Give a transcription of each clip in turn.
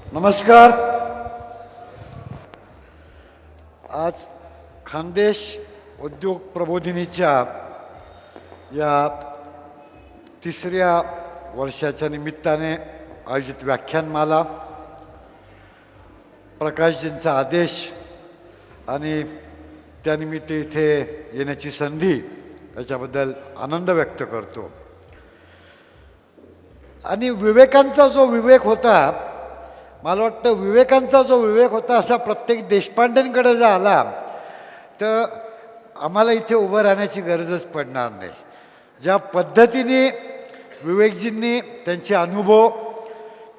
नमस्कार. आज खानदेश उद्योग प्रबोधिनीच्या या तिसऱ्या वर्षाच्या निमित्ताने आयोजित व्याख्यानमाला, प्रकाशजींचा आदेश आणि त्यानिमित्त इथे येण्याची संधी याच्याबद्दल आनंद व्यक्त करतो. आणि विवेकांचा जो विवेक होता, मला वाटतं विवेकांचा जो विवेक होता असा प्रत्येक देशपांडेंकडे जर आला तर आम्हाला इथे उभं राहण्याची गरजच पडणार नाही. ज्या पद्धतीने विवेकजींनी त्यांचे अनुभव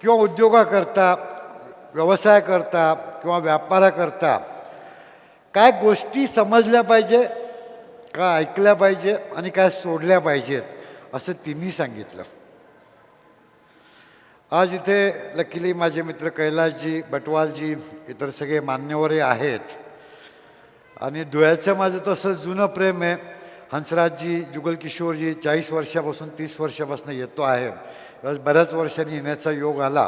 किंवा उद्योगाकरता, व्यवसायाकरता किंवा व्यापाराकरता काय गोष्टी समजल्या पाहिजे, काय ऐकल्या पाहिजे आणि काय सोडल्या पाहिजेत असं तिन्ही सांगितलं. आज इथे लकीली माझे मित्र कैलासजी, बटवालजी, इतर सगळे मान्यवरही आहेत. आणि धुळ्याचं माझं तसं जुनं प्रेम आहे. हंसराजजी, जुगलकिशोरजी 40 वर्षापासून 30 वर्षापासून येतो आहे. बऱ्याच वर्षांनी येण्याचा योग आला.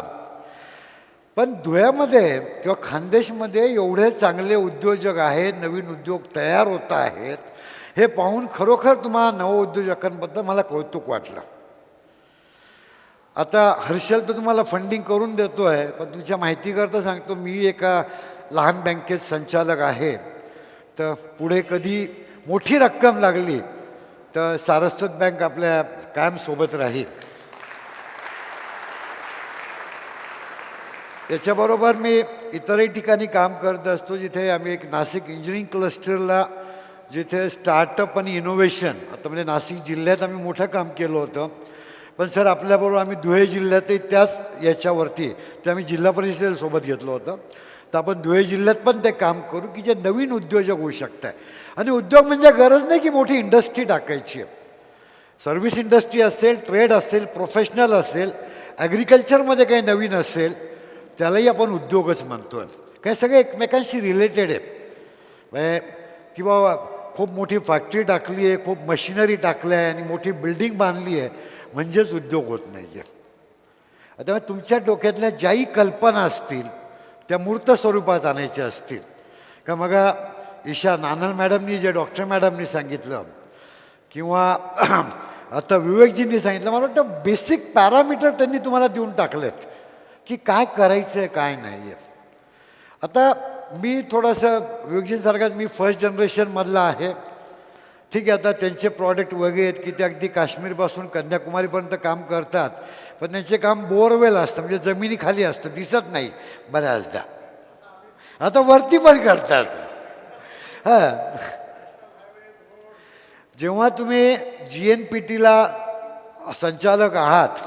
पण धुळ्यामध्ये किंवा खानदेशमध्ये एवढे चांगले उद्योजक आहेत, नवीन उद्योग तयार होत आहेत, हे पाहून खरोखर तुम्हाला नवउद्योजकांबद्दल मला कौतुक वाटलं. आता हर्षल तर तुम्हाला फंडिंग करून देतो आहे, पण तुमच्या माहितीकरता सांगतो, मी एका लहान बँकेत संचालक आहे. तर पुढे कधी मोठी रक्कम लागली तर सारस्वत बँक आपल्या कायम सोबत राहील. त्याच्याबरोबर मी इतरही ठिकाणी काम करत असतो, जिथे आम्ही एक नाशिक इंजिनिअरिंग क्लस्टरला, जिथे स्टार्टअप आणि इनोव्हेशन, आता म्हणजे नाशिक जिल्ह्यात आम्ही मोठं काम केलं होतं. पण सर आपल्याबरोबर आम्ही धुळे जिल्ह्यातही त्याच याच्यावरती ते आम्ही जिल्हा परिषदेसोबत घेतलं होतं. तर आपण धुळे जिल्ह्यात पण ते काम करू की जे नवीन उद्योजक होऊ शकत आहे. आणि उद्योग म्हणजे गरज नाही की मोठी इंडस्ट्री टाकायची आहे. सर्व्हिस इंडस्ट्री असेल, ट्रेड असेल, प्रोफेशनल असेल, ॲग्रिकल्चरमध्ये काही नवीन असेल, त्यालाही आपण उद्योगच म्हणतो आहे. काही सगळे एकमेकांशी रिलेटेड आहेत. म्हणजे किंवा खूप मोठी फॅक्टरी टाकली आहे, खूप मशिनरी टाकल्या आहे आणि मोठी बिल्डिंग बांधली आहे म्हणजेच उद्योग होत नाही आहे. आता तुमच्या डोक्यातल्या ज्याही कल्पना असतील त्या मूर्त स्वरूपात आणायच्या असतील का, मग ईशा नानल मॅडमनी जे डॉक्टर मॅडमनी सांगितलं किंवा आता विवेकजींनी सांगितलं, मला वाटतं बेसिक पॅरामीटर त्यांनी तुम्हाला देऊन टाकलेत की काय करायचं आहे काय नाही आहे. आता मी थोडंसं विवेकजींसारखाच मी फर्स्ट जनरेशनमधला आहे. ठीक आहे, आता त्यांचे प्रॉडक्ट वगैरे आहेत की ते अगदी काश्मीरपासून कन्याकुमारीपर्यंत काम करतात, पण त्यांचे काम बोअरवेल असतं, म्हणजे जमिनीखाली असतं, दिसत नाही बऱ्याचदा. आता वरती पण करतात. हां, जेव्हा तुम्ही GNPTला संचालक आहात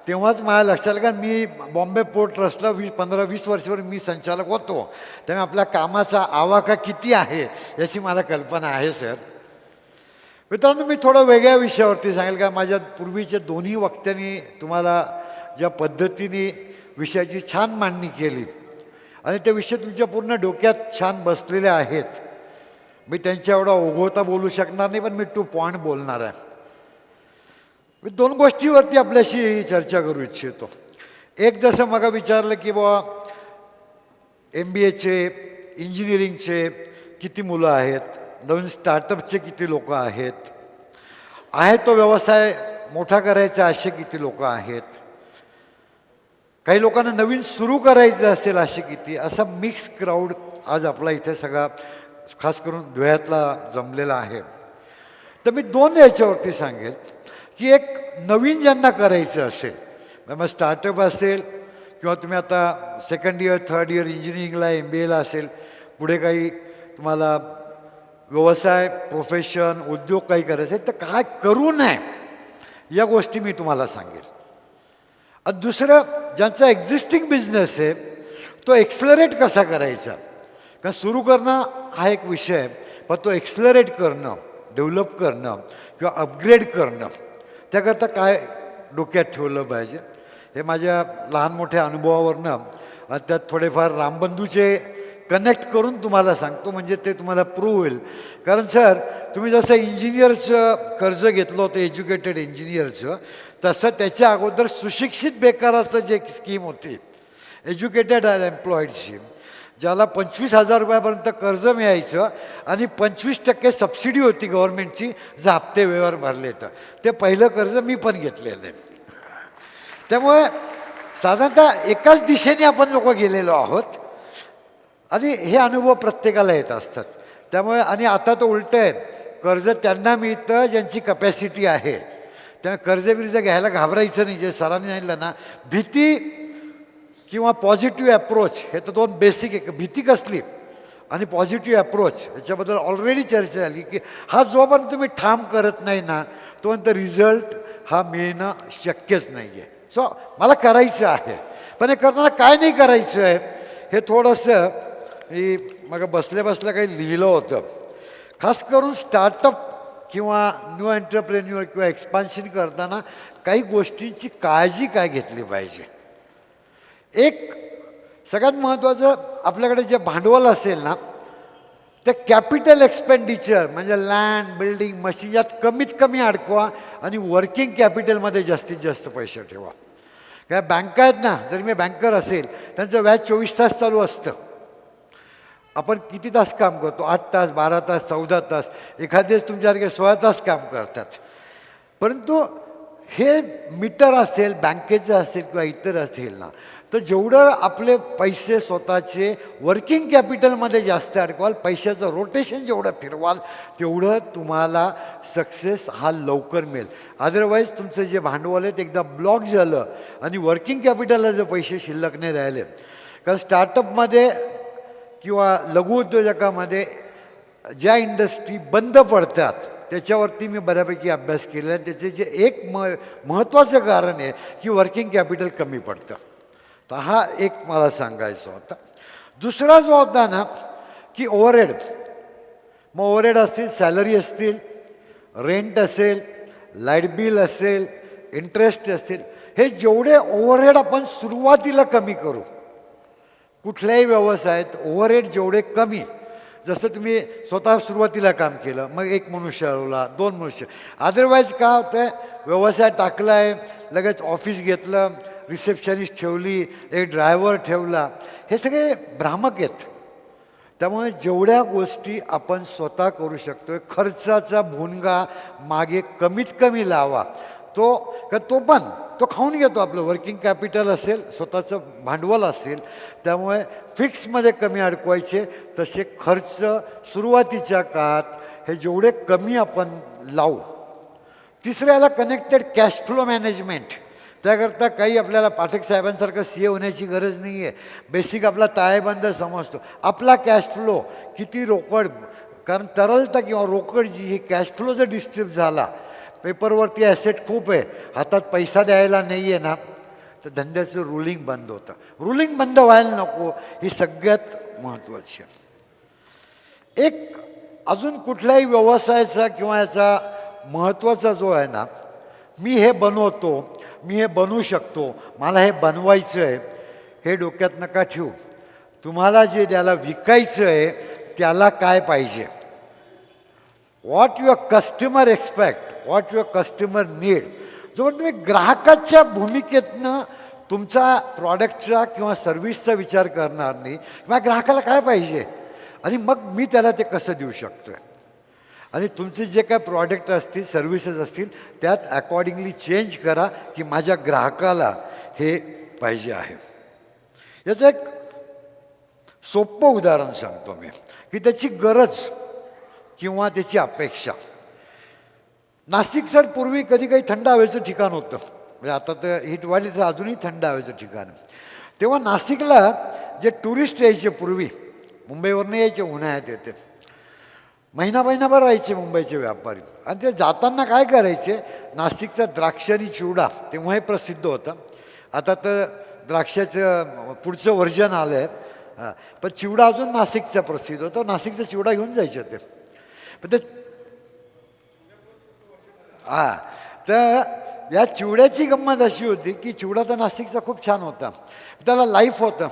तेव्हाच माझ्या लक्षात आलं, का मी बॉम्बे पोर्ट ट्रस्टला 15-20 वर्षावर मी संचालक होतो. त्यामुळे आपल्या कामाचा आवाका किती आहे याची मला कल्पना आहे. सर मित्रांनो, मी थोडं वेगळ्या विषयावरती सांगेल. का माझ्या पूर्वीच्या दोन्ही वक्त्यांनी तुम्हाला ज्या पद्धतीने विषयाची छान मांडणी केली आणि ते विषय तुमच्या पूर्ण डोक्यात छान बसलेले आहेत. मी त्यांच्या एवढा ओघवता बोलू शकणार नाही, पण मी टू पॉईंट बोलणार आहे. मी दोन गोष्टीवरती आपल्याशी चर्चा करू इच्छितो. एक, जसं मग विचारलं की बाबा MBAचे, इंजिनिअरिंगचे किती मुलं आहेत, नवीन स्टार्टअपचे किती लोक आहेत, आहे तो व्यवसाय मोठा करायचा असे किती लोक आहेत, काही लोकांना नवीन सुरू करायचं असेल असे किती, असा मिक्स क्राऊड आज आपला इथे सगळा खास करून धुळ्यातला जमलेला आहे. तर मी दोन याच्यावरती सांगेल की एक, नवीन ज्यांना करायचं असेल, मग स्टार्टअप असेल किंवा तुम्ही आता सेकंड इयर, थर्ड इयर इंजिनिअरिंगला, MBAला असेल, पुढे काही तुम्हाला व्यवसाय, प्रोफेशन, उद्योग काही करायचं आहे, तर काय करू नये या गोष्टी मी तुम्हाला सांगेल. आणि दुसरं, ज्यांचा एक्झिस्टिंग बिझनेस आहे तो एक्सलरेट कसा करायचा. कारण सुरू करणं हा एक विषय आहे, पण तो एक्सलरेट करणं, डेव्हलप करणं किंवा अपग्रेड करणं, त्याकरता काय डोक्यात ठेवलं पाहिजे, हे माझ्या लहान मोठ्या अनुभवावरनं त्यात थोडेफार रामबंधूचे कनेक्ट करून तुम्हाला सांगतो, म्हणजे ते तुम्हाला प्रूव्ह होईल. कारण सर, तुम्ही जसं इंजिनियरचं कर्ज घेतलं होतं, एज्युकेटेड इंजिनियरचं, तसं त्याच्या अगोदर सुशिक्षित बेकाराचं जे स्कीम होती, एज्युकेटेड एम्प्लॉईडशी, ज्याला 25,000 रुपयापर्यंत कर्ज मिळायचं आणि 25% सबसिडी होती गव्हर्नमेंटची जर हप्ते वेळेवर भरले तर. ते पहिलं कर्ज मी पण घेतलेलं आहे. त्यामुळे साधारणतः एकाच दिशेने आपण लोक गेलेलो आहोत आणि हे अनुभव प्रत्येकाला येत असतात. त्यामुळे आणि आता तर उलटं आहे, कर्ज त्यांना मिळतं ज्यांची कपॅसिटी आहे. त्या कर्ज घ्यायला घाबरायचं नाही. जे सरांनी सांगितलं ना, भीती किंवा पॉझिटिव्ह अप्रोच, हे तर दोन बेसिक आहे. भीती कसली आणि पॉझिटिव्ह अप्रोच याच्याबद्दल ऑलरेडी चर्चा झाली की हा जोपर्यंत तुम्ही ठाम करत नाही ना तोपर्यंत रिझल्ट हा मिळणं शक्यच नाही आहे. सो मला करायचं आहे, पण हे करताना काय नाही करायचं आहे हे थोडंसं मी मग बसल्या काही लिहिलं होतं. खास करून स्टार्टअप किंवा न्यू एंटरप्रेन्युअर किंवा एक्सपान्शन करताना काही गोष्टींची काळजी काय घेतली पाहिजे. एक सगळ्यात महत्त्वाचं, आपल्याकडे जे भांडवल असेल ना ते कॅपिटल एक्सपेंडिचर म्हणजे लँड, बिल्डिंग, मशीन यात कमीत कमी अडकवा आणि वर्किंग कॅपिटलमध्ये जास्तीत जास्त पैसे ठेवा. काय बँका आहेत ना, जरी मी बँकर असेल त्यांचं व्याज 24 तास चालू असतं. आपण किती तास काम करतो? 8 तास, 12 तास, 14 तास, एखादेच तुमच्यासारखे 16 तास काम करतात. परंतु हे मीटर असेल, बँकेचं असेल किंवा इतर असेल ना, तर जेवढं आपले पैसे स्वतःचे वर्किंग कॅपिटलमध्ये जास्त अडकवाल, पैशाचं रोटेशन जेवढं फिरवाल तेवढं तुम्हाला सक्सेस हा लवकर मिळेल. अदरवाईज तुमचं जे भांडवल आहे ते एकदा ब्लॉक झालं आणि वर्किंग कॅपिटलला जर पैसे शिल्लक नाही राहिले, कारण स्टार्टअपमध्ये किंवा लघुउद्योजकामध्ये ज्या इंडस्ट्री बंद पडतात त्याच्यावरती मी बऱ्यापैकी अभ्यास केला आहे. त्याचे जे एक महत्त्वाचं कारण आहे की वर्किंग कॅपिटल कमी पडतं. तर हा एक मला सांगायचा होता. दुसरा जो होता ना की ओव्हरहेड, मग ओव्हरहेड असतील, सॅलरी असतील, रेंट असेल, लाईट बिल असेल, इंटरेस्ट असतील, हे जेवढे ओव्हरहेड आपण सुरुवातीला कमी करू कुठल्याही व्यवसायात, ओव्हरहेड जेवढे कमी, जसं तुम्ही स्वतः सुरुवातीला काम केलं, मग एक मनुष्य हळवला, 2 मनुष्य, अदरवाईज काय होतं आहे, व्यवसाय टाकला आहे, लगेच ऑफिस घेतलं, रिसेप्शनिस्ट ठेवली, एक ड्रायव्हर ठेवला, हे सगळे भ्रामक आहेत. त्यामुळे जेवढ्या गोष्टी आपण स्वतः करू शकतो आहे, खर्चाचा भुणगा मागे कमीत कमी लावा. तो पण तो खाऊन घेतो. आपलं वर्किंग कॅपिटल असेल, स्वतःचं भांडवल असेल, त्यामुळे फिक्समध्ये कमी अडकवायचे. तसे खर्च सुरुवातीच्या काळात हे जेवढे कमी आपण लावू. तिसऱ्याला कनेक्टेड कॅश फ्लो मॅनेजमेंट. त्याकरता काही आपल्याला पाठक साहेबांसारखं CA होण्याची गरज नाही आहे. बेसिक आपला ताळेबंद समजतो. आपला कॅश फ्लो किती रोकड, कारण तरलता किंवा रोकड जी ही कॅश फ्लो जर डिस्ट्रीब्यूट झाला, पेपरवरती ॲसेट खूप आहे, हातात पैसा द्यायला नाही आहे ना, तर धंद्याचं रुलिंग बंद होतं. रुलिंग बंद व्हायला नको, ही सगळ्यात महत्त्वाची आहे. एक अजून कुठल्याही व्यवसायाचा किंवा याचा महत्त्वाचा जो आहे ना, मी हे बनवतो, मी हे बनवू शकतो, मला हे बनवायचं आहे, हे डोक्यात नका ठेवू. तुम्हाला जे त्याला विकायचं आहे त्याला काय पाहिजे, what your customer expect, what your customer need. जोपर्यंत तुम्ही ग्राहकाच्या भूमिकेतनं तुमचा प्रॉडक्टचा किंवा सर्व्हिसचा विचार करणार नाही, किंवा ग्राहकाला काय पाहिजे आणि मग मी त्याला ते कसं देऊ शकतो आहे, आणि तुमचे जे काय प्रॉडक्ट असतील, सर्व्हिसेस असतील, त्यात अकॉर्डिंगली चेंज करा की माझ्या ग्राहकाला हे पाहिजे आहे. याचं एक सोपं उदाहरण सांगतो मी की त्याची गरज किंवा त्याची अपेक्षा. नाशिक सर पूर्वी कधी काही थंड हवेचं ठिकाण होतं, म्हणजे आता तर हिट वाढली तर अजूनही थंड हवेचं ठिकाण. तेव्हा नाशिकला जे टुरिस्ट यायचे, पूर्वी मुंबईवरनं यायचे, उन्हाळ्यात येते, महिनाभर राहायचे मुंबईचे व्यापारी, आणि ते जाताना काय करायचे, नाशिकचा द्राक्ष आणि चिवडा तेव्हा हे प्रसिद्ध होतं. आता तर द्राक्षाचं पुढचं व्हर्जन आलं आहे, पण चिवडा अजून नाशिकचा प्रसिद्ध होता. नाशिकचा चिवडा घेऊन जायचे ते. पण ते तर या चिवड्याची गंमत अशी होती की चिवडा तर नाशिकचा खूप छान होता, त्याला लाईफ होतं.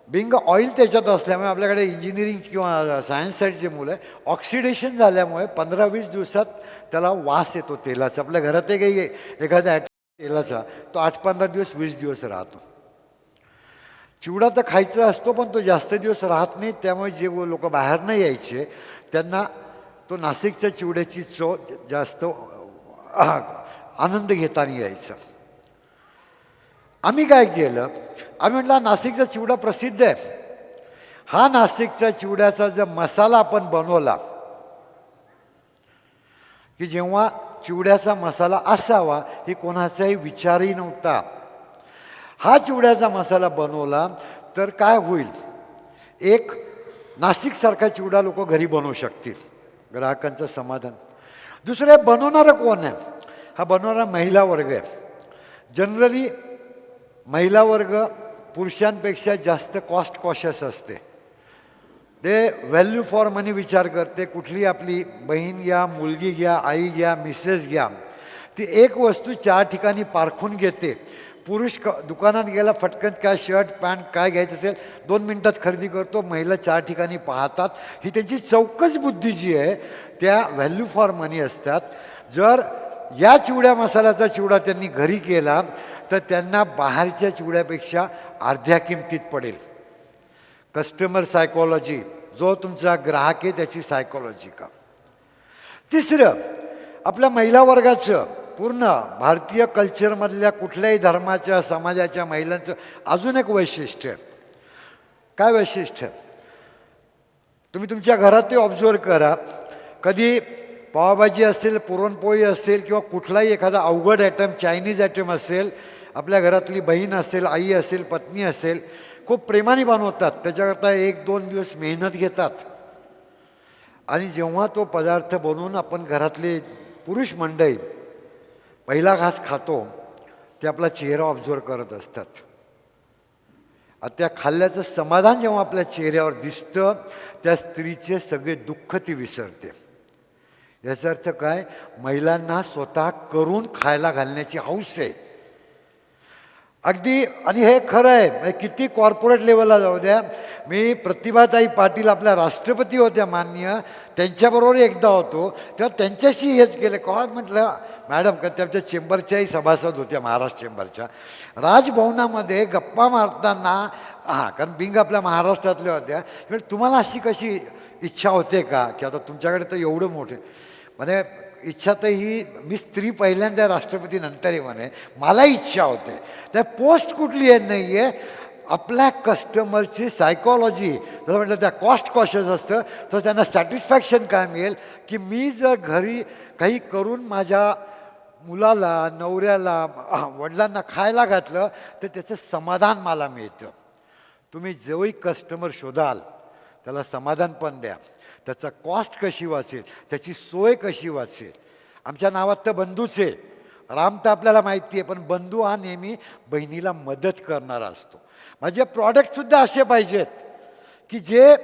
बिंग ऑइल त्याच्यात असल्यामुळे, आपल्याकडे इंजिनिअरिंग किंवा सायन्स साईडचे मुलं आहे, ऑक्सिडेशन झाल्यामुळे 15-20 दिवसात त्याला वास येतो तेलाचा. आपल्या घरातही काही एखाद्या तेलाचा तो 8-15 दिवस 20 दिवस राहतो. चिवडा तर खायचा असतो पण तो जास्त दिवस राहत नाही, त्यामुळे जे लोक बाहेर नाही यायचे त्यांना तो नाशिकच्या चिवड्याची चव जास्त आनंद घेताना यायचा. आम्ही काय केलं, आम्ही म्हटलं नाशिकचा चिवडा प्रसिद्ध आहे, हा नाशिकच्या चिवड्याचा जर मसाला आपण बनवला की जेव्हा चिवड्याचा मसाला असावा हे कोणाचाही विचारही नव्हता. हा चिवड्याचा मसाला बनवला तर काय होईल, एक नाशिकसारखा चिवडा लोक घरी बनवू शकतील, ग्राहकांचं समाधान. दुसरं बनवणारं कोण आहे, हा बनवणारा महिला वर्ग आहे. जनरली महिला वर्ग पुरुषांपेक्षा जास्त कॉस्ट कॉशियस असते. ते व्हॅल्यू फॉर मनी विचार करते. कुठली आपली बहीण घ्या, मुलगी घ्या, आई घ्या, मिसेस घ्या, ती एक वस्तू 4 ठिकाणी पारखून घेते. पुरुष दुकानात गेला फटकन काय शर्ट पॅन्ट काय घ्यायचं असेल 2 मिनटात खरेदी करतो. महिला 4 ठिकाणी पाहतात. ही त्यांची चौकस बुद्धी जी आहे त्या व्हॅल्यू फॉर मनी असतात. जर या चिवड्या मसाल्याचा चिवडा त्यांनी घरी केला तर त्यांना बाहेरच्या चिवड्यापेक्षा अर्ध्या किमतीत पडेल. कस्टमर सायकॉलॉजी, जो तुमचा ग्राहक आहे त्याची सायकॉलॉजी का. तिसरं, आपल्या महिला वर्गाचं पूर्ण भारतीय कल्चरमधल्या कुठल्याही धर्माच्या समाजाच्या महिलांचं अजून एक वैशिष्ट्य आहे. काय वैशिष्ट्य, तुम्ही तुमच्या घरात ते ऑब्झर्व करा. कधी पावभाजी असेल, पुरणपोळी असेल किंवा कुठलाही एखादा अवघड आयटम, चायनीज आयटम असेल, आपल्या घरातली बहीण असेल, आई असेल, पत्नी असेल, खूप प्रेमाने बनवतात. त्याच्याकरता 1-2 दिवस मेहनत घेतात. आणि जेव्हा तो पदार्थ बनवून आपण घरातले पुरुष मंडळी पहिला घास खातो ते आपला चेहरा ऑब्झर्व करत असतात. त्या खाल्ल्याचं समाधान जेव्हा आपल्या चेहऱ्यावर दिसतं त्या स्त्रीचे सगळे दुःख ती विसरते. याचा अर्थ काय, महिलांना स्वतः करून खायला घालण्याची हौस आहे अगदी. आणि हे खरं आहे, किती कॉर्पोरेट लेवलला जाऊ द्या. मी प्रतिभाताई पाटील आपल्या राष्ट्रपती होत्या माननीय, त्यांच्याबरोबर एकदा होतो तेव्हा त्यांच्याशी हेच केलं. का म्हटलं मॅडम, का त्यांच्या चेंबरच्याही सभासद होत्या महाराष्ट्र चेंबरच्या, राजभवनामध्ये गप्पा मारताना, कारण बिंग आपल्या महाराष्ट्रातल्या होत्या, तुम्हाला अशी कशी इच्छा होते का की आता तुमच्याकडे तर एवढं मोठे, म्हणजे इच्छा तर ही मी स्त्री पहिल्यांदा राष्ट्रपती नंतर आहे म्हणे, मला इच्छा होते. त्या पोस्ट कुठली आहे नाही आहे, आपल्या कस्टमरची सायकॉलॉजी. जसं म्हटलं त्या कॉस्ट कॉशियस असतं तर त्यांना सॅटिस्फॅक्शन काय मिळेल की मी जर घरी काही करून माझ्या मुलाला, नवऱ्याला, वडिलांना खायला घातलं तर त्याचं समाधान मला मिळतं. तुम्ही जेव्हाही कस्टमर शोधाल त्याला समाधान पण द्या, त्याचा कॉस्ट कशी वाचेल, त्याची सोय कशी वाचेल. आमच्या नावात तर बंधूच आहे, राम तर आपल्याला माहिती आहे, पण बंधू हा नेहमी बहिणीला मदत करणारा असतो. माझे प्रॉडक्टसुद्धा असे पाहिजेत की जे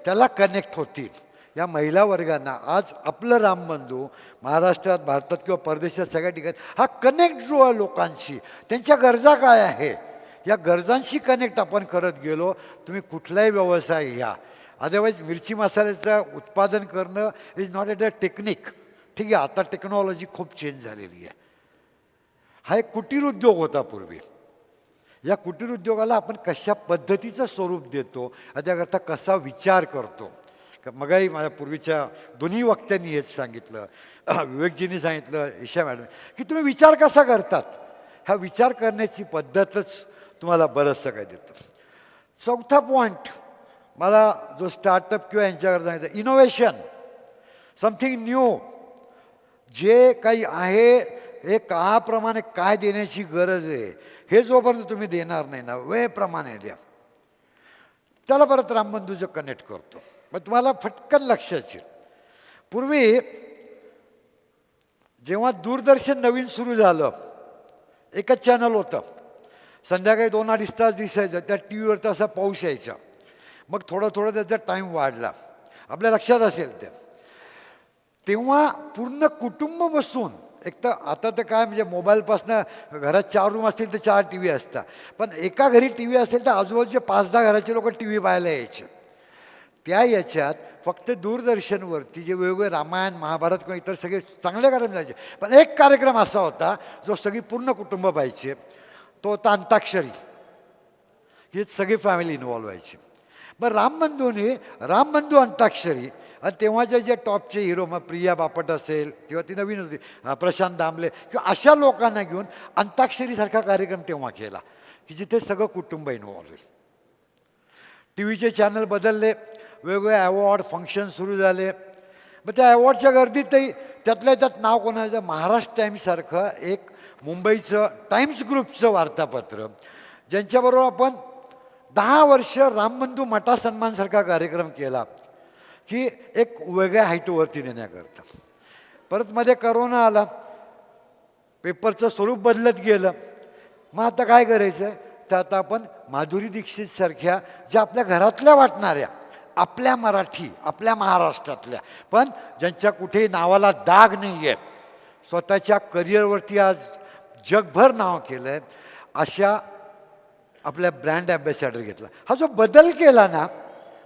त्याला कनेक्ट होतील. या महिला वर्गांना आज आपलं रामबंधू महाराष्ट्रात, भारतात किंवा परदेशात सगळ्या ठिकाणी हा कनेक्ट जो आहे लोकांशी, त्यांच्या गरजा काय आहे या गरजांशी कनेक्ट आपण करत गेलो, तुम्ही कुठलाही व्यवसाय घ्या. अदरवाईज मिरची मसाल्याचं उत्पादन करणं is not at a technique. ठीक आहे, आता टेक्नॉलॉजी खूप चेंज झालेली आहे. हा एक कुटीर उद्योग होता पूर्वी. या कुटीर उद्योगाला आपण कशा पद्धतीचं स्वरूप देतो, त्याकरता कसा विचार करतो. मगाही माझ्या पूर्वीच्या दोन्ही वक्त्यांनी हेच सांगितलं, विवेकजींनी सांगितलं, ईशा मॅडम, की तुम्ही विचार कसा करतात. हा विचार करण्याची पद्धतच तुम्हाला बरंचसं काय देतं. चौथा पॉईंट मला जो स्टार्टअप किंवा यांच्याकडे सांगितलं, इनोव्हेशन, समथिंग न्यू. जे काही आहे हे काळाप्रमाणे काय देण्याची गरज आहे हे जोपर्यंत तुम्ही देणार नाही ना, वेळेप्रमाणे द्या. त्याला परत रामबंधूचं कनेक्ट करतो. मग तुम्हाला फटकन लक्षात येईल. पूर्वी जेव्हा दूरदर्शन नवीन सुरू झालं, एकच चॅनल होतं, संध्याकाळी 2-2.5 तास दिसायचं. त्या टी व्हीवर तसा पाऊस यायचा. मग थोडं थोडं त्याचा टाईम वाढला. आपल्या लक्षात असेल ते, तेव्हा पूर्ण कुटुंब बसून, एक तर आता तर काय म्हणजे मोबाईलपासनं घरात 4 रूम असतील तर 4 टी व्ही असतात, पण एका घरी टी व्ही असेल तर आजूबाजूचे 5-10 घराचे लोक टी व्ही पाहायला यायचे. त्या याच्यात फक्त दूरदर्शनवरती जे वेगवेगळे रामायण, महाभारत किंवा इतर सगळे चांगले कार्यक्रम जायचे, पण एक कार्यक्रम असा होता जो सगळी पूर्ण कुटुंब पाहायचे. तो होता अंताक्षरी. की सगळी फॅमिली इन्व्हॉल्व व्हायची. मग रामबंधू अंताक्षरी आणि तेव्हाचे जे टॉपचे हिरो मग प्रिया बापट असेल किंवा ती नवीन होती प्रशांत दामले किंवा अशा लोकांना घेऊन अंताक्षरीसारखा कार्यक्रम तेव्हा केला की जिथे सगळं कुटुंब इन्व्हॉल्व होईल. टी व्हीचे चॅनल बदलले, वेगवेगळे अवॉर्ड फंक्शन सुरू झाले. मग त्या अवॉर्डच्या गर्दीतही त्यातल्या त्यात नाव कोणाचं, महाराष्ट्र टाईम्ससारखं एक मुंबईचं टाइम्स ग्रुपचं वार्तापत्र ज्यांच्याबरोबर आपण 10 वर्ष रामबंधू मठा सन्मानसारखा कार्यक्रम केला की एक वेगळ्या हाईटवरती नेण्याकरता. परत मध्ये करोना आला, पेपरचं स्वरूप बदलत गेलं. मग आता काय करायचं आहे, तर आता आपण माधुरी दीक्षितसारख्या ज्या आपल्या घरातल्या वाटणाऱ्या, आपल्या मराठी, आपल्या महाराष्ट्रातल्या, पण ज्यांच्या कुठेही नावाला दाग नाही आहे, स्वतःच्या करिअरवरती आज जगभर नाव केलं आहे, अशा आपल्या ब्रँड ॲम्बॅसेडर घेतला. हा जो बदल केला ना,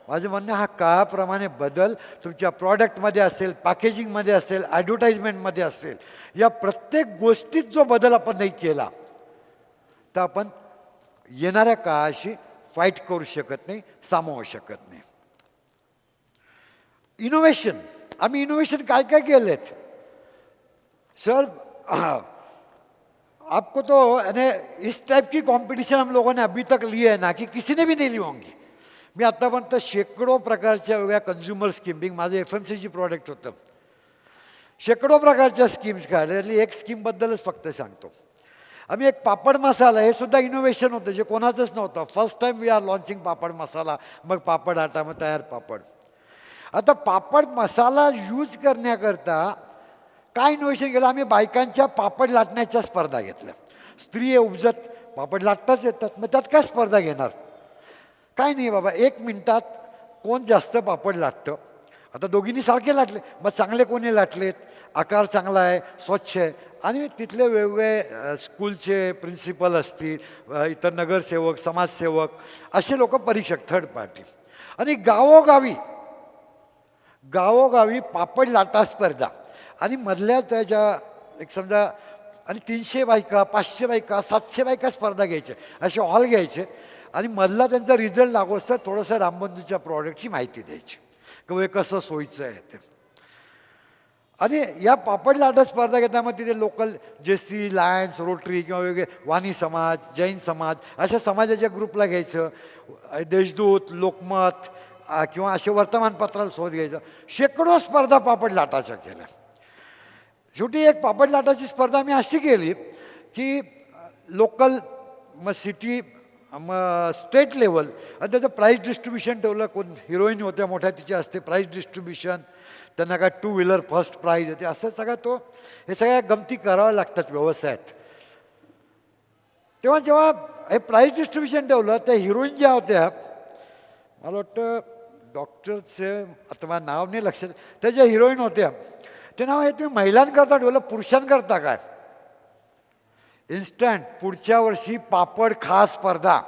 माझं म्हणणं हा काळाप्रमाणे बदल तुमच्या प्रॉडक्टमध्ये असेल, पॅकेजिंगमध्ये असेल, ॲडव्हर्टाईजमेंटमध्ये असेल, या प्रत्येक गोष्टीत जो बदल आपण नाही केला तर आपण येणाऱ्या काळाशी फाईट करू शकत नाही, सामावू शकत नाही. इनोव्हेशन, आम्ही इनोव्हेशन काय काय केलेत सर. आपको तो यानी इस टाइप की कंपटीशन हम लोगों ने अभी तक ली है ना कि किसी ने भी नहीं ली होंगी. मी आत्तापर्यंत शेकडो प्रकारच्या वेगळ्या कन्झ्युमर स्कीम, माझं FMCG प्रॉडक्ट होतं, शेकडो प्रकारच्या स्कीम्स काढल्या. एक स्कीमबद्दलच फक्त सांगतो. आम्ही एक पापड मसाला, हे सुद्धा इनोव्हेशन होतं जे कोणाचंच नव्हतं. First time we are launching papad masala, मग पापड आटा, मग तयार पापड. आता पापड मसाला यूज करण्याकरता काय इनोव्हेशन केलं, आम्ही बायकांच्या पापड लाटण्याच्या स्पर्धा घेतल्या. स्त्री उपजत पापड लाटताच येतात, मग त्यात काय स्पर्धा घेणार. काय नाही बाबा, 1 मिनिटात कोण जास्त पापड लाटतं. आता दोघींनी सारखे लाटले, मग चांगले कोणी लाटलेत, आकार चांगला आहे, स्वच्छ आहे. आणि तिथले वेगवेगळे स्कूलचे प्रिन्सिपल असतील, इतर नगरसेवक, समाजसेवक, असे लोक परीक्षक, थर्ड पार्टी. आणि गावोगावी पापड लाटा स्पर्धा. आणि मधल्या त्याच्या एक समजा आणि 300 बायका, 500 बायका, 700 बायका स्पर्धा घ्यायचे, असे हॉल घ्यायचे. आणि मधला त्यांचा रिझल्ट लागू असतं थोडंसं रामबंधूच्या प्रॉडक्टची माहिती द्यायची किंवा हे कसं सोयीचं आहे ते. आणि या पापड लाटा स्पर्धा घेता मग तिथे लोकल JC, लायन्स, रोटरी किंवा वेगळे वाणी समाज, जैन समाज, अशा समाजाच्या ग्रुपला घ्यायचं. देशदूत, लोकमत किंवा असे वर्तमानपत्राला सोबत घ्यायचं. शेकडो स्पर्धा पापड लाटाच्या केल्या. शेवटी एक पापड लाटाची स्पर्धा मी अशी केली की लोकल, मग सिटी, मग स्टेट लेवल, आणि त्याचं प्राईज डिस्ट्रीब्युशन ठेवलं. कोण हिरोईन होत्या मोठ्या, तिच्या असते प्राईज डिस्ट्रीब्युशन, त्यांना काय 2 व्हीलर फर्स्ट प्राईज येते, असं सगळं हे सगळ्या गमती कराव्या लागतात व्यवसायात. तेव्हा जेव्हा हे प्राईज डिस्ट्रीब्युशन ठेवलं, त्या हिरोईन ज्या होत्या, मला वाटतं डॉक्टरचे आता मला नाव नाही लक्षात, त्या ज्या हिरोईन होत्या ते नाव आहे, तुम्ही महिलांकरता ठेवलं, पुरुषांकरता काय. इन्स्टंट पुढच्या वर्षी पापड खा स्पर्धा,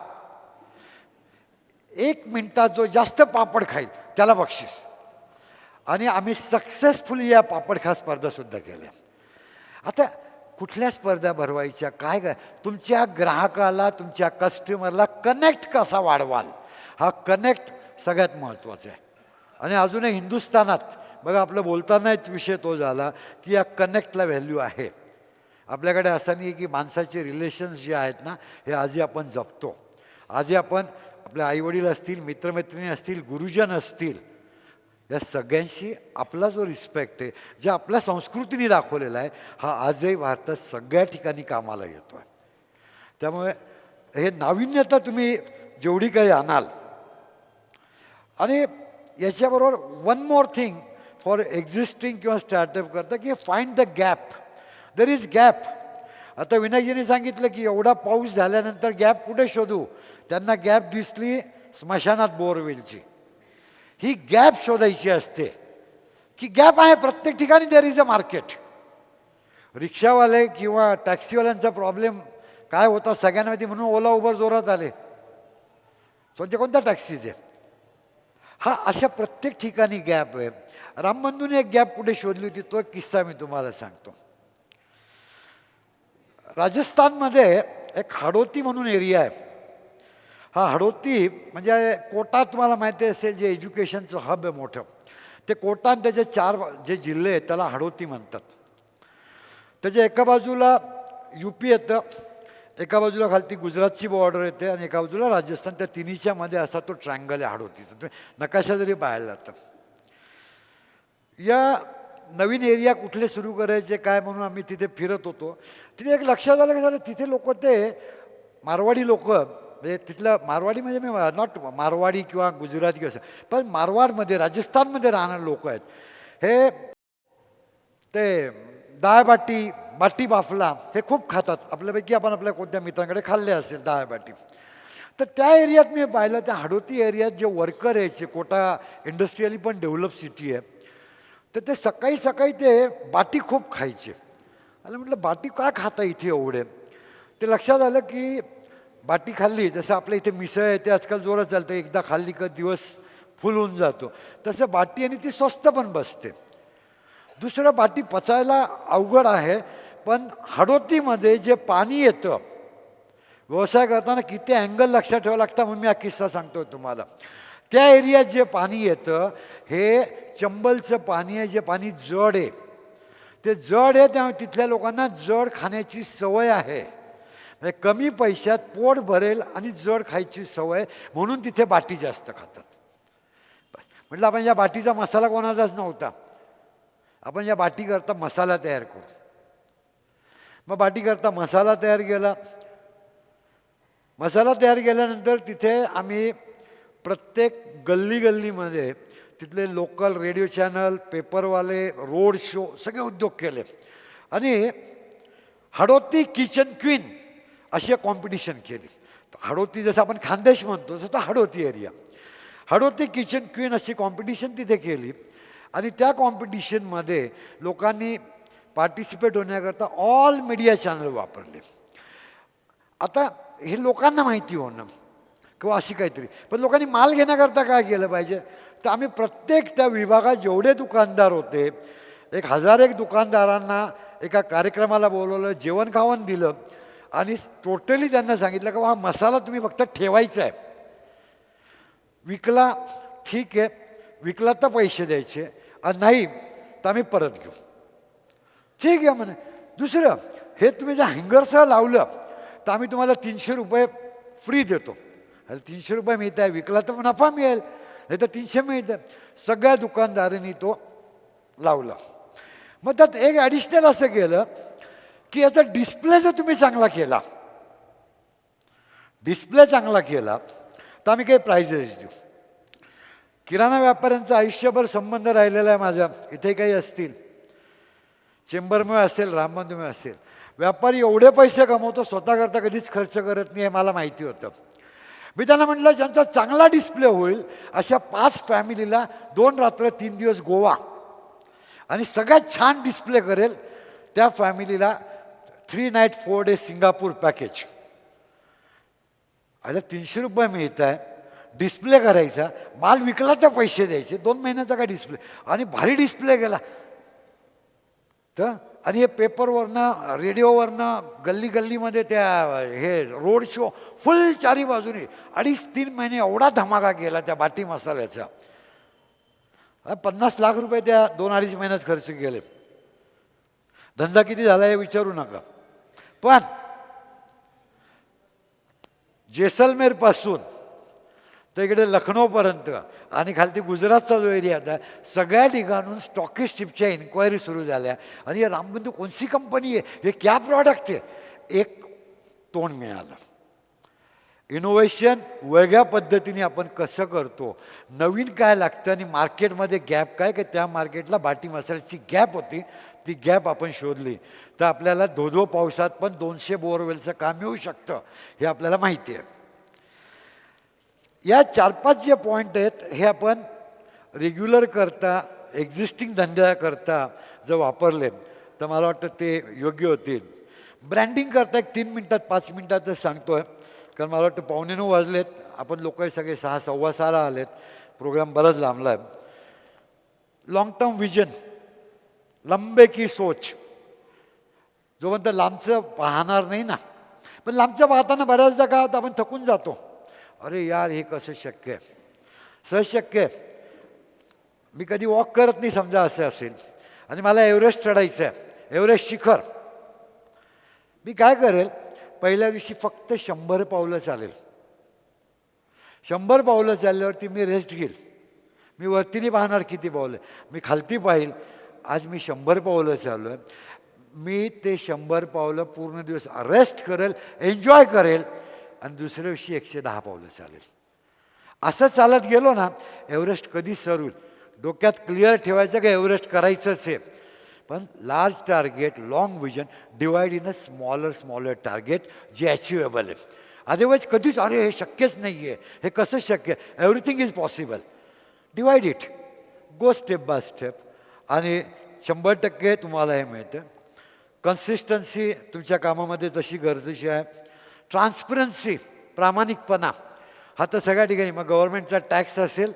1 मिनिटात जो जास्त पापड खाईल त्याला बक्षीस. आणि आम्ही सक्सेसफुली या पापड खा स्पर्धासुद्धा केल्या. आता कुठल्या स्पर्धा भरवायच्या, काय काय, तुमच्या ग्राहकाला, तुमच्या कस्टमरला कनेक्ट कसा वाढवाल, हा कनेक्ट सगळ्यात महत्त्वाचा आहे. आणि अजूनही हिंदुस्थानात बघा, आपलं बोलताना एक विषय तो झाला की या कनेक्टला व्हॅल्यू आहे. आपल्याकडे असं नाही की माणसाचे रिलेशन्स जे आहेत ना, हे आजही आपण जपतो. आजही आपण आपले आईवडील असतील, मित्रमैत्रिणी असतील, गुरुजन असतील, या सगळ्यांशी आपला जो रिस्पेक्ट आहे, जे आपल्या संस्कृतीने दाखवलेला आहे, हा आजही भारतात सगळ्या ठिकाणी कामाला येतो आहे. त्यामुळे हे नाविन्यता तुम्ही जेवढी काही आणाल. आणि याच्याबरोबर one more thing for existing किंवा स्टार्टअप करता की find the gap. There is gap. आता विनायकजींनी सांगितलं की एवढा पाऊस झाल्यानंतर गॅप कुठे शोधू. त्यांना गॅप दिसली स्मशानात बोरवेलची. ही गॅप शोधायची असते की गॅप आहे प्रत्येक ठिकाणी. There is a market. रिक्षावाले किंवा टॅक्सीवाल्यांचा प्रॉब्लेम काय होता सगळ्यांना माहिती, म्हणून ओला उबर जोरात आले. कोणत्या टॅक्सीज आहे. हा अशा प्रत्येक ठिकाणी गॅप आहे. रामबंधूने एक गॅप कुठे शोधली होती, तो एक किस्सा मी तुम्हाला सांगतो. राजस्थानमध्ये एक हाडोती म्हणून एरिया आहे. हा हडोती म्हणजे कोटा तुम्हाला माहिती असेल जे एज्युकेशनचं हब आहे मोठं, ते कोटा आणि त्याचे 4 जे जिल्हे आहेत त्याला हडोती म्हणतात. त्याच्या एका बाजूला UP येतं, एका बाजूला खालती गुजरातची बॉर्डर येते आणि एका बाजूला राजस्थान. त्या तिन्हीच्या मध्ये असा तो ट्रँगल आहे हडोतीचा. तुम्ही नकाशा जरी पाहायला जातं. या नवीन एरिया कुठले सुरू करायचे काय म्हणून आम्ही तिथे फिरत होतो. तिथे एक लक्षात आलं की झालं तिथे लोक ते मारवाडी लोक, म्हणजे तिथलं मारवाडी म्हणजे मी नॉट मारवाडी किंवा गुजराती किंवा असं, पण मारवाडमध्ये राजस्थानमध्ये राहणारे लोक आहेत. हे ते डाळ बाटी, बाटी बाफला हे खूप खातात. आपल्यापैकी आपण आपल्या कोणत्या मित्रांकडे खाल्ले असेल डाळ बाटी. तर त्या एरियात मी पाहिलं, त्या हडोती एरियात जे वर्कर यायचे, कोटा इंडस्ट्रियली पण डेव्हलप सिटी आहे, तर ते सकाळी सकाळी ते बाटी खूप खायचे. आणि म्हटलं बाटी का खाता इथे एवढे. ते लक्षात आलं की बाटी खाल्ली, जसं आपल्या इथे मिसळ आहे ते आजकाल जोरात चालतं, एकदा खाल्ली का दिवस फुल होऊन जातो, तसं बाटी आणि ती स्वस्त पण बसते. दुसरं बाटी पचायला अवघड आहे, पण हडोतीमध्ये जे पाणी येतं, व्यवसाय करताना किती अँगल लक्षात ठेवावं लागतं म्हणून मी हा किस्सा सांगतो तुम्हाला. त्या एरियात जे पाणी येतं हे चंबलचं पाणी आहे, जे पाणी जड आहे. ते जड आहे त्यामुळे तिथल्या लोकांना जड खाण्याची सवय आहे. म्हणजे कमी पैशात पोट भरेल आणि जड खायची सवय, म्हणून तिथे बाटी जास्त खातात. म्हटलं आपण या बाटीचा मसाला कोणाचाच नव्हता, आपण या बाटी करता मसाला तयार करू. मग बाटी करता मसाला तयार केला. मसाला तयार केल्यानंतर तिथे आम्ही प्रत्येक गल्ली गल्लीमध्ये तिथले लोकल रेडिओ चॅनल, पेपरवाले, रोड शो सगळे उद्योग केले. आणि हडोती किचन क्वीन अशी एक कॉम्पिटिशन केली. हडोती जसं आपण खानदेश म्हणतो तसं तो Hadoti area. Hadoti kitchen queen अशी कॉम्पिटिशन तिथे केली. आणि त्या कॉम्पिटिशनमध्ये लोकांनी पार्टिसिपेट होण्याकरता ऑल मीडिया चॅनल वापरले. आता हे लोकांना माहिती होणं किंवा अशी काहीतरी, पण लोकांनी माल घेण्याकरता काय केलं पाहिजे, तर आम्ही प्रत्येक त्या विभागात जेवढे दुकानदार होते, 1001 दुकानदारांना एका कार्यक्रमाला बोलवलं, जेवण खावण दिलं आणि टोटली त्यांना सांगितलं की हा मसाला तुम्ही फक्त ठेवायचा आहे, विकला ठीक आहे, विकला तर पैसे द्यायचे आणि नाही तर आम्ही परत घेऊ. ठीक आहे म्हणे. दुसरं, हे तुम्ही जर हँगरसह लावलं तर आम्ही तुम्हाला 300 रुपये फ्री देतो. अरे 300 रुपये मिळत आहे, विकला तर नफा मिळेल, नाही तर 300 मिळतं. सगळ्या दुकानदारांनी तो लावला. मग त्यात एक ॲडिशनल असं केलं की याचा डिस्प्ले जर तुम्ही चांगला केला, डिस्प्ले चांगला केला तर आम्ही काही प्राइजेस देऊ. किराणा व्यापाऱ्यांचा आयुष्यभर संबंध राहिलेला आहे माझा. इथे काही असतील, चेंबरमुळे असेल, राम मंदिरमुळे असेल, व्यापारी एवढे पैसे कमवतो स्वतःकरता कधीच खर्च करत नाही, हे मला माहिती होतं. मी त्यांना म्हटलं ज्यांचा चांगला डिस्प्ले होईल अशा 5 फॅमिलीला 2 रात्र 3 दिवस गोवा आणि सगळ्यात छान डिस्प्ले करेल त्या फॅमिलीला 3 नाईट 4 डे सिंगापूर पॅकेज. आता 300 रुपये मिळत आहे, डिस्प्ले करायचा, माल विकला तर पैसे द्यायचे, 2 महिन्याचा काय डिस्प्ले, आणि भारी डिस्प्ले गेला तर. आणि हे पेपरवरनं, रेडिओवरनं, गल्ली गल्लीमध्ये त्या हे रोड शो फुल चारी बाजूने 2.5-3 महिने एवढा धमाका गेला त्या बाटी मसाल्याचा. 50 लाख रुपये त्या 2-2.5 महिन्यात खर्च केले. धंदा किती झाला हे विचारू नका. पण जेसलमेरपासून तर इकडे लखनौपर्यंत आणि खालती गुजरातचा जो एरिया होता, सगळ्या ठिकाणून स्टॉकिस्टिपच्या इन्क्वायरी सुरू झाल्या. आणि हे रामबंधू कोणती कंपनी आहे, हे क्या प्रॉडक्ट आहे, एक तोंड मिळालं. इनोव्हेशन वेगळ्या पद्धतीने आपण कसं करतो, नवीन काय लागतं आणि मार्केटमध्ये गॅप काय, की त्या मार्केटला बाटी मसाल्याची गॅप होती, ती गॅप आपण शोधली तर आपल्याला धोधो पावसात पण 200 बोअरवेलचं काम मिळू शकतं, हे आपल्याला माहिती आहे. या 4-5 जे पॉईंट आहेत हे आपण रेग्युलर करता, एक्झिस्टिंग धंद्याकरता जर वापरले तर मला वाटतं ते योग्य होतील. ब्रँडिंग करता एक 3 मिनटात 5 मिनटातच सांगतो आहे, कारण मला वाटतं 8:45 वाजलेत, आपण लोक सगळे 6, 6:15 आलेत, प्रोग्राम बराच लांबला आहे. लॉंग टर्म विजन, लंबे की सोच, जोपर्यंत लांबचं पाहणार नाही ना, पण लांबचं पाहताना बऱ्याचदा काय होतं आपण थकून जातो. अरे यार हे कसं शक्य आहे, सहज शक्य आहे. मी कधी वॉक करत नाही समजा असं असेल आणि मला एव्हरेस्ट चढायचं आहे, एव्हरेस्ट शिखर. मी काय करेल, पहिल्या दिवशी फक्त 100 पावलं चालेल. 100 पावलं चालल्यावरती मी रेस्ट घेईल. मी वरती नाही पाहणार किती पावलं, मी खालती पाहिल. आज मी 100 पावलं चाललो आहे, मी ते 100 पावलं पूर्ण दिवस रेस्ट करेल, एन्जॉय करेल आणि दुसऱ्या दिवशी 110 पावलं चालेल. असं चालत गेलो ना, एव्हरेस्ट कधी सर होईल. डोक्यात क्लिअर ठेवायचं का एव्हरेस्ट करायचंच आहे, पण large target, long vision, divide in a smaller target जे अचिवेबल आहे. अदरवाईज कधीच अरे हे शक्यच नाही आहे, हे कसं शक्य आहे, everything is possible. Divide it, go step by step आणि 100% तुम्हाला हे मिळतं. कन्सिस्टन्सी तुमच्या कामामध्ये तशी गरजेची आहे. ट्रान्सपरन्सी, प्रामाणिकपणा, हा तर सगळ्या ठिकाणी. मग गव्हर्नमेंटचा टॅक्स असेल,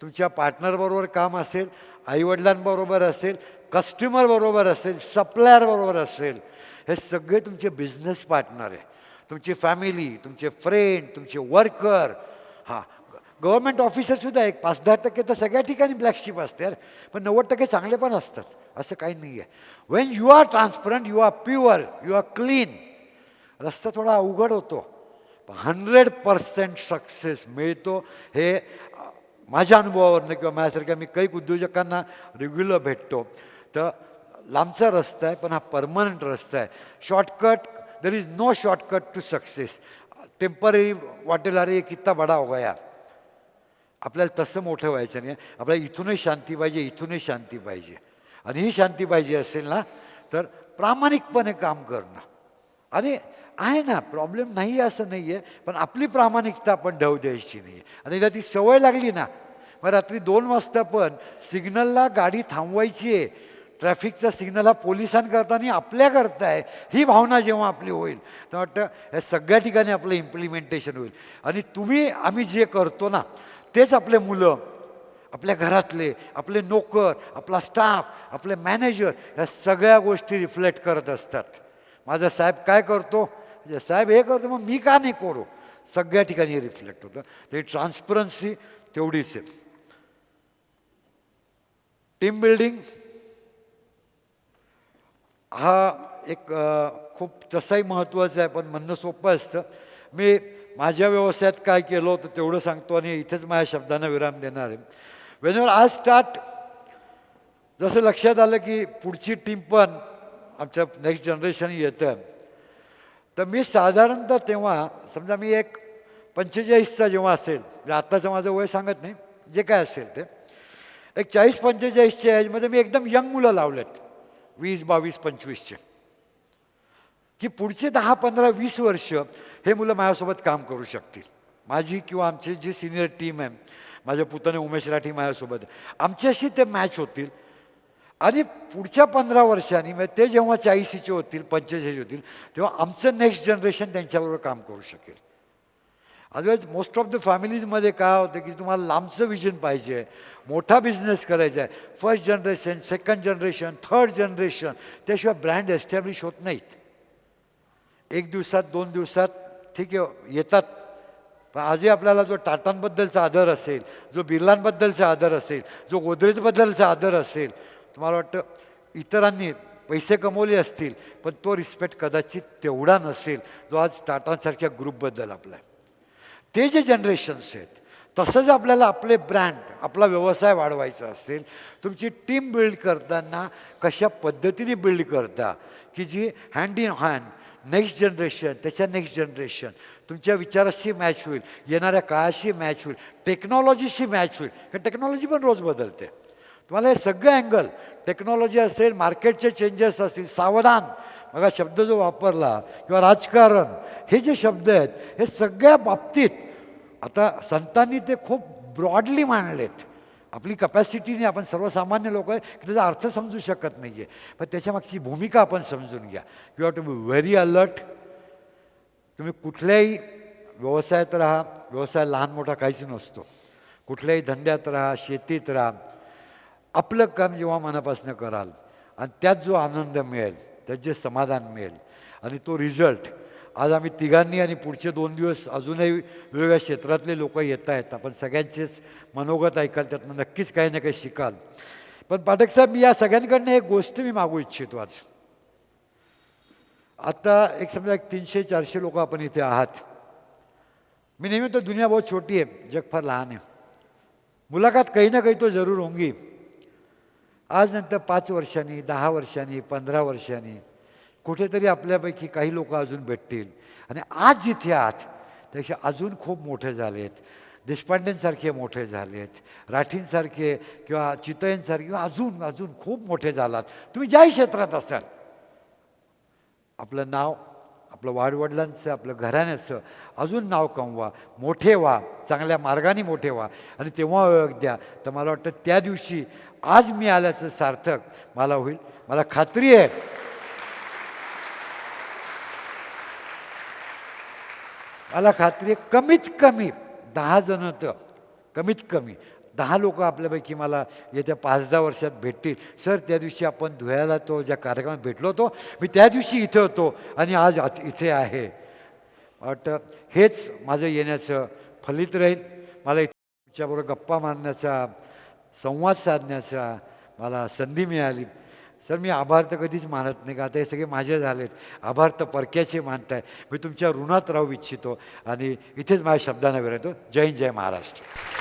तुमच्या पार्टनरबरोबर काम असेल, आईवडिलांबरोबर असेल, कस्टमरबरोबर असेल, सप्लायरबरोबर असेल, हे सगळे तुमचे बिझनेस पार्टनर आहे. तुमची फॅमिली, तुमचे फ्रेंड, तुमचे वर्कर. हां, गव्हर्नमेंट ऑफिसरसुद्धा एक 5-10% तर सगळ्या ठिकाणी ब्लॅक शिप असते, पण 90% चांगले पण असतात, असं काही नाही आहे. When you are transparent, you are pure, you are clean, रस्ता थोडा अवघड होतो, 100% सक्सेस मिळतो. हे माझ्या अनुभवावरनं किंवा माझ्यासारख्या मी काही उद्योजकांना रेग्युलर भेटतो. तर लांबचा रस्ता आहे, पण हा परमनंट रस्ता आहे. Shortcut, there is no shortcut to success. Temporary वाटेल अरे कित्ता बडा हो गया. आपल्याला तसं मोठं व्हायचं नाही. आपल्याला इथूनही शांती पाहिजे, इथूनही शांती पाहिजे. आणि ही शांती पाहिजे असेल ना, तर प्रामाणिकपणे काम करणं. आणि आहे ना, प्रॉब्लेम नाही असं नाही आहे, पण आपली प्रामाणिकता आपण ढव द्यायची नाही. आणि एकदा ती सवय लागली ना, मग रात्री 2 वाजता पण सिग्नलला गाडी थांबवायची आहे, ट्रॅफिकचा सिग्नल हा पोलिसांकरता आपल्या करताय, ही भावना जेव्हा आपली होईल, तर वाटतं या सगळ्या ठिकाणी आपलं इम्प्लिमेंटेशन होईल. आणि आम्ही जे करतो ना, तेच आपले मुलं, आपल्या घरातले, आपले नोकर, आपला स्टाफ, आपले मॅनेजर, ह्या सगळ्या गोष्टी रिफ्लेक्ट करत असतात. माझा साहेब काय करतो, साहेब हे करतो, मग मी का नाही करू. सगळ्या ठिकाणी रिफ्लेक्ट होतं. ते ट्रान्सपरन्सी तेवढीच आहे. टीम बिल्डिंग हा एक खूप तसाही महत्त्वाचा आहे, पण म्हणणं सोपं असतं. मी माझ्या व्यवसायात काय केलं होतं तेवढं सांगतो आणि इथेच माझ्या शब्दांना विराम देणार आहे. वेन आज स्टार्ट, जसं लक्षात आलं की पुढची टीम पण आमच्या नेक्स्ट जनरेशन येतं, तर मी साधारणतः तेव्हा समजा मी एक 45चा जेव्हा असेल, म्हणजे आत्ताचं माझं वय सांगत नाही, जे काय असेल ते एक 40-45च्या एजमध्ये मी एकदम यंग मुलं लावलेत, 20, 22, 25चे, की पुढचे 10, 15, 20 वर्ष हे मुलं माझ्यासोबत काम करू शकतील. माझी किंवा आमची जी सिनियर टीम आहे, माझ्या पुतणे उमेश राठी माझ्यासोबत, आमच्याशी ते मॅच होतील. आणि पुढच्या 15 वर्षांनी म्हणजे ते जेव्हा 40चे होतील, 45 होतील, तेव्हा आमचं नेक्स्ट जनरेशन त्यांच्याबरोबर काम करू शकेल. अदरवाईज मोस्ट ऑफ द फॅमिलीजमध्ये काय होतं की तुम्हाला लांबचं विजन पाहिजे, मोठा बिझनेस करायचा आहे, first generation, second generation, third generation, त्याशिवाय ब्रँड एस्टॅब्लिश होत नाहीत. 1 दिवसात 2 दिवसात ठीक आहे येतात, पण आजही आपल्याला जो टाटांबद्दलचा आदर असेल, जो बिर्लांबद्दलचा आदर असेल, जो गोदरेजबद्दलचा आदर असेल, तुम्हाला वाटतं इतरांनी पैसे कमवले असतील, पण तो रिस्पेक्ट कदाचित तेवढा नसेल जो आज टाटांसारख्या ग्रुपबद्दल आपला आहे. ते जे जनरेशन्स आहेत, तसंच आपल्याला आपले ब्रँड, आपला व्यवसाय वाढवायचा असेल, तुमची टीम बिल्ड करताना कशा पद्धतीने बिल्ड करता की जी hand in hand next generation, त्याच्या नेक्स्ट जनरेशन तुमच्या विचाराशी मॅच होईल, येणाऱ्या काळाशी मॅच होईल, टेक्नॉलॉजीशी मॅच होईल. कारण टेक्नॉलॉजी पण रोज बदलते. तुम्हाला हे सगळं अँगल, टेक्नॉलॉजी असेल, मार्केटचे चेंजेस असतील, सावधान, बघा शब्द जो वापरला, किंवा राजकारण, हे जे शब्द आहेत, हे सगळ्या बाबतीत आता संतांनी ते खूप ब्रॉडली मांडलेत. आपली कपॅसिटीने आपण सर्वसामान्य लोक आहे की त्याचा अर्थ समजू शकत नाही आहे, पण त्याच्यामागची भूमिका आपण समजून घ्या. You have to be very alert. तुम्ही कुठल्याही व्यवसायात राहा, व्यवसाय लहान मोठा काहीच नसतो, कुठल्याही धंद्यात राहा, शेतीत राहा, आपलं काम जेव्हा मनापासून कराल आणि त्यात जो आनंद मिळेल, त्यात जे समाधान मिळेल आणि तो रिझल्ट आज आम्ही तिघांनी आणि पुढचे 2 दिवस अजूनही वेगवेगळ्या क्षेत्रातले लोक येत आहेत. आपण सगळ्यांचेच मनोगत ऐकाल, त्यातनं नक्कीच काही ना काही शिकाल. पण पाठक साहेब, मी या सगळ्यांकडनं एक गोष्ट मी मागू इच्छितो आज. आता एक समजा एक 300-400 लोक आपण इथे आहात. मी नेहमी तो दुनिया बहुत छोटी आहे, जग फार लहान आहे. मुलाकात काही ना काही तो जरूर होंगी. आज नंतर 5 वर्षांनी, 10 वर्षांनी, 15 वर्षांनी कुठेतरी आपल्यापैकी काही लोक अजून भेटतील आणि आज जिथे आहात त्यापेक्षा अजून खूप मोठे झालेत. देशपांडेंसारखे मोठे झालेत, राठींसारखे किंवा चितळेंसारखे किंवा अजून अजून खूप मोठे झालात. तुम्ही ज्याही क्षेत्रात असाल, आपलं नाव, आपलं वाडवडिलांचं, आपलं घराण्याचं अजून नाव कमवा, मोठे व्हा, चांगल्या मार्गाने मोठे व्हा आणि तेव्हा ओळख द्या. तर मला वाटतं त्या दिवशी आज मी आल्याचं सार्थक मला होईल. मला खात्री आहे कमीत कमी 10 जण, तर कमीत कमी 10 लोक आपल्यापैकी मला येत्या 5-10 वर्षात भेटतील. सर, त्या दिवशी आपण धुळ्याला तो ज्या कार्यक्रमात भेटलो होतो, मी त्या दिवशी इथे होतो आणि आज इथे आहे. वाटतं हेच माझं येण्याचं फलित राहील. मला तुमच्याबरोबर गप्पा मारण्याचा, संवाद साधण्याचा मला संधी मिळाली. सर, मी आभार तर कधीच मानत नाही, का आता हे सगळे माझे झालेत. आभार तर परक्याचे मानताय. मी तुमच्या ऋणात राहू इच्छितो आणि इथेच माझ्या शब्दांना विरतो. जय हिंद, जय महाराष्ट्र.